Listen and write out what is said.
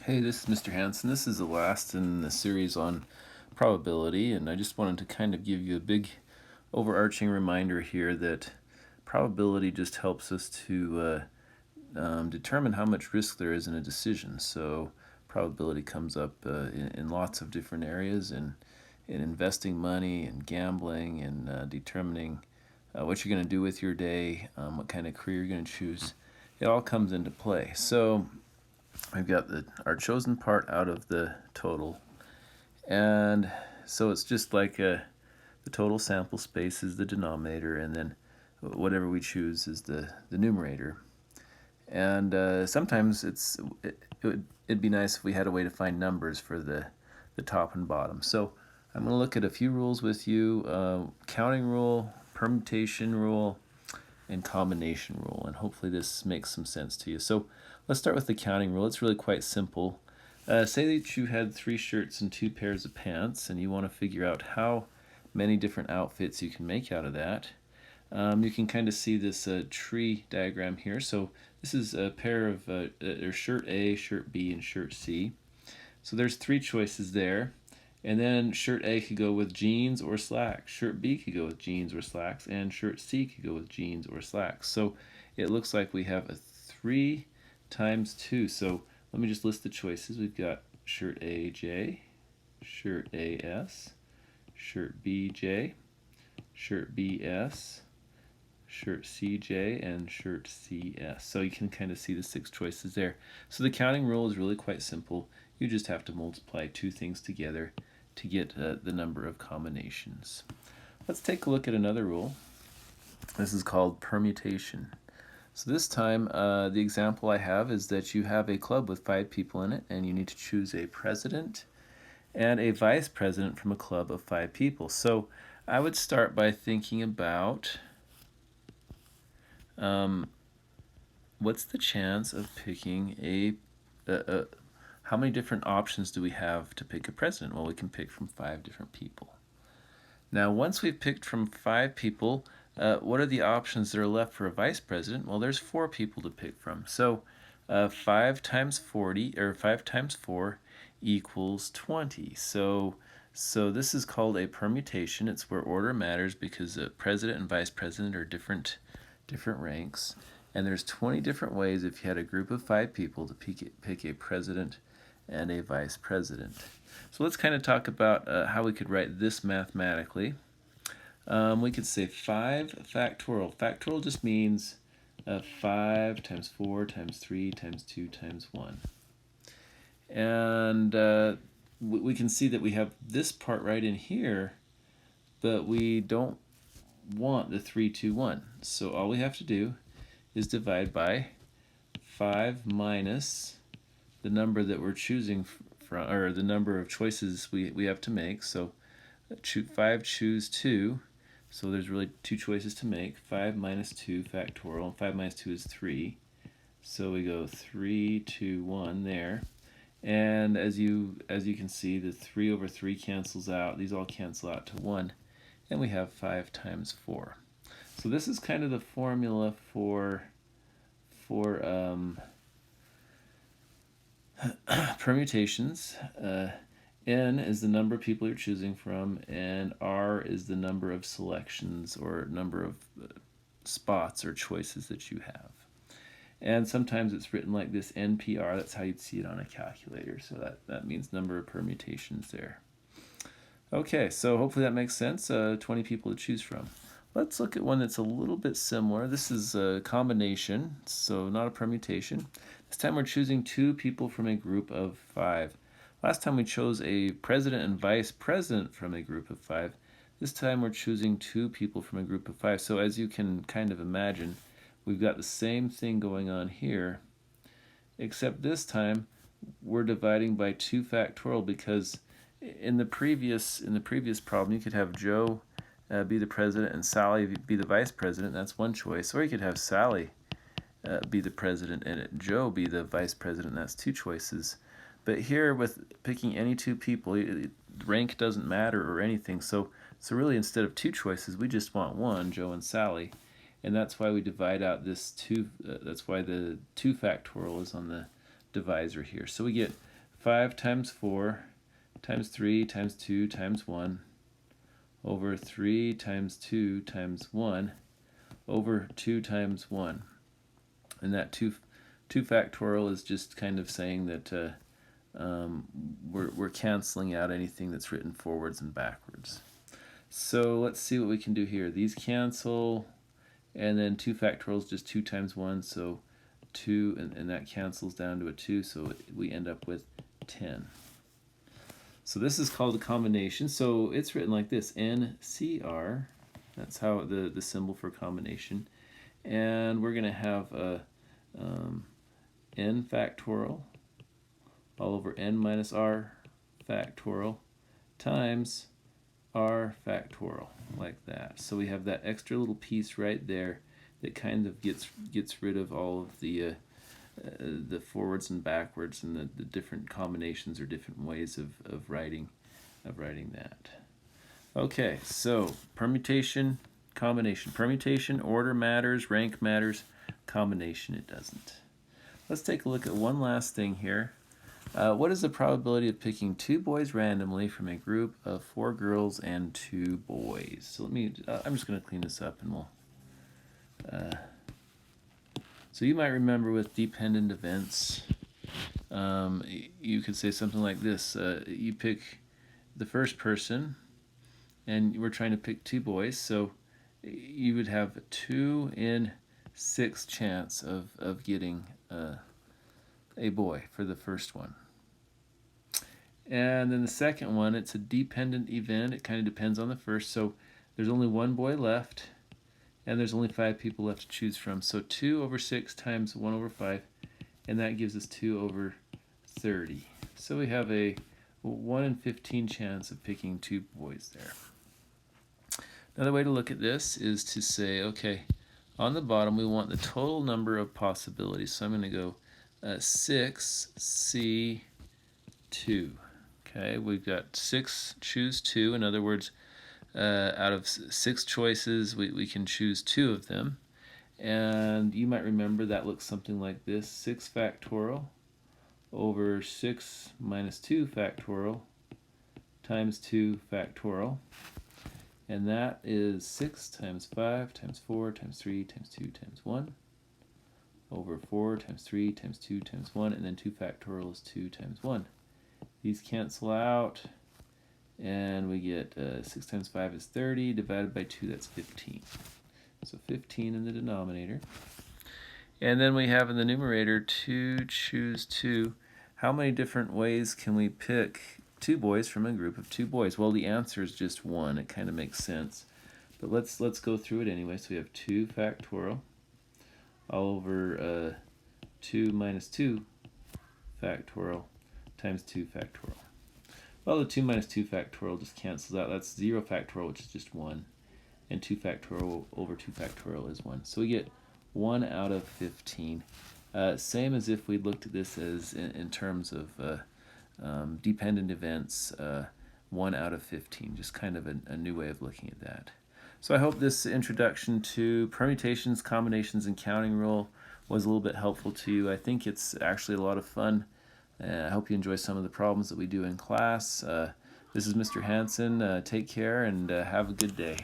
Hey, this is Mr. Hansen. This is the last in the series on probability, and I just wanted to kind of give you a big overarching reminder here that probability just helps us to determine how much risk there is in a decision. So probability comes up in lots of different areas, in investing money and gambling and determining what you're going to do with your day, what kind of career you're going to choose. It all comes into play. So we've got our chosen part out of the total, and so it's just like the total sample space is the denominator, and then whatever we choose is the numerator. And sometimes it'd be nice if we had a way to find numbers for the top and bottom. So I'm going to look at a few rules with you: counting rule, permutation rule, and combination rule, and hopefully this makes some sense to you. So let's start with the counting rule. It's really quite simple. Say that you had 3 shirts and 2 pairs of pants, and you want to figure out how many different outfits you can make out of that. You can kind of see this tree diagram here. So this is a pair of there's shirt A, shirt B, and shirt C. So there's 3 choices there. And then shirt A could go with jeans or slacks. Shirt B could go with jeans or slacks. And shirt C could go with jeans or slacks. So it looks like we have a 3 times 2. So let me just list the choices. We've got shirt AJ, shirt AS, shirt BJ, shirt BS, shirt CJ, and shirt CS. So you can kind of see the 6 choices there. So the counting rule is really quite simple. You just have to multiply 2 things together to get the number of combinations. Let's take a look at another rule. This is called permutation. So this time, the example I have is that you have a club with 5 people in it, and you need to choose a president and a vice president from a club of 5 people. So I would start by thinking about what's the chance of picking how many different options do we have to pick a president? Well, we can pick from 5 different people. Now, once we've picked from 5 people, what are the options that are left for a vice president? Well, there's 4 people to pick from. So 5 times 40, or 5 times 4 equals 20. So this is called a permutation. It's where order matters because the president and vice president are different ranks. And there's 20 different ways if you had a group of 5 people to pick a president and a vice president. So let's kind of talk about how we could write this mathematically. We could say 5 factorial. Factorial just means 5 times 4 times 3 times 2 times 1. And we can see that we have this part right in here, but we don't want the 3, 2, 1. So all we have to do is divide by 5 minus the number that we're choosing from, or the number of choices we have to make. So 5 choose 2, so there's really 2 choices to make. 5 minus 2 factorial, and 5 minus 2 is 3. So we go 3, 2, 1 there. And as you can see, the 3 over 3 cancels out. These all cancel out to 1. And we have 5 times 4. So this is kind of the formula for permutations. N is the number of people you're choosing from, and R is the number of selections or number of spots or choices that you have. And sometimes it's written like this, NPR. That's how you'd see it on a calculator. So that means number of permutations there. Okay, so hopefully that makes sense. 20 people to choose from. Let's look at one that's a little bit similar. This is a combination, so not a permutation. This time we're choosing 2 people from a group of 5. Last time we chose a president and vice president from a group of 5. This time we're choosing 2 people from a group of 5. So as you can kind of imagine, we've got the same thing going on here, except this time we're dividing by 2 factorial, because in the previous problem you could have Joe be the president and Sally be the vice president. That's one choice. Or you could have Sally be the president and Joe be the vice president. That's 2 choices. But here, with picking any 2 people, rank doesn't matter or anything. So really, instead of 2 choices, we just want 1, Joe and Sally. And that's why we divide out this 2. That's why the 2 factorial is on the divisor here. So we get 5 times 4 times 3 times 2 times 1 over 3 times 2 times 1 over 2 times 1. And that 2 factorial is just kind of saying that we're canceling out anything that's written forwards and backwards. So let's see what we can do here. These cancel, and then 2 factorial is just 2 times 1, so 2, and that cancels down to a 2, so we end up with 10. So this is called a combination. So it's written like this, NCR. That's how the symbol for combination. And we're going to have a n factorial all over n minus r factorial times r factorial, like that. So we have that extra little piece right there that kind of gets rid of all of the forwards and backwards and the different combinations or different ways of writing that. Okay, so permutation, combination. Permutation, order matters, rank matters, combination it doesn't. Let's take a look at one last thing here. What is the probability of picking 2 boys randomly from a group of 4 girls and 2 boys? So I'm just going to clean this up and we'll... So you might remember with dependent events, you could say something like this. You pick the first person, and we're trying to pick 2 boys, so you would have 2 in 6 chance of getting a boy for the first one. And then the second one, it's a dependent event. It kind of depends on the first, so there's only 1 boy left, and there's only 5 people left to choose from. So 2 over 6 times 1 over 5, and that gives us 2 over 30. So we have a 1 in 15 chance of picking 2 boys there. Another way to look at this is to say, okay, on the bottom we want the total number of possibilities. So I'm going to go 6C2. Okay, we've got 6, choose 2. In other words, out of 6 choices, we can choose 2 of them. And you might remember that looks something like this. 6 factorial over 6 minus 2 factorial times 2 factorial. And that is 6 times 5 times 4 times 3 times 2 times 1 over 4 times 3 times 2 times 1, and then 2 factorial is 2 times 1. These cancel out, and we get 6 times 5 is 30, divided by 2, that's 15. So 15 in the denominator. And then we have in the numerator 2, choose 2. How many different ways can we pick 2 boys from a group of 2 boys? Well, the answer is just 1. It kind of makes sense. But let's go through it anyway. So we have 2 factorial all over 2 minus 2 factorial times 2 factorial. Well, the 2 minus 2 factorial just cancels out. That's 0 factorial, which is just 1. And 2 factorial over 2 factorial is 1. So we get 1 out of 15. Same as if we looked at this as in terms of dependent events, 1 out of 15. Just kind of a new way of looking at that. So I hope this introduction to permutations, combinations, and counting rule was a little bit helpful to you. I think it's actually a lot of fun. I hope you enjoy some of the problems that we do in class. This is Mr. Hansen. Take care and have a good day.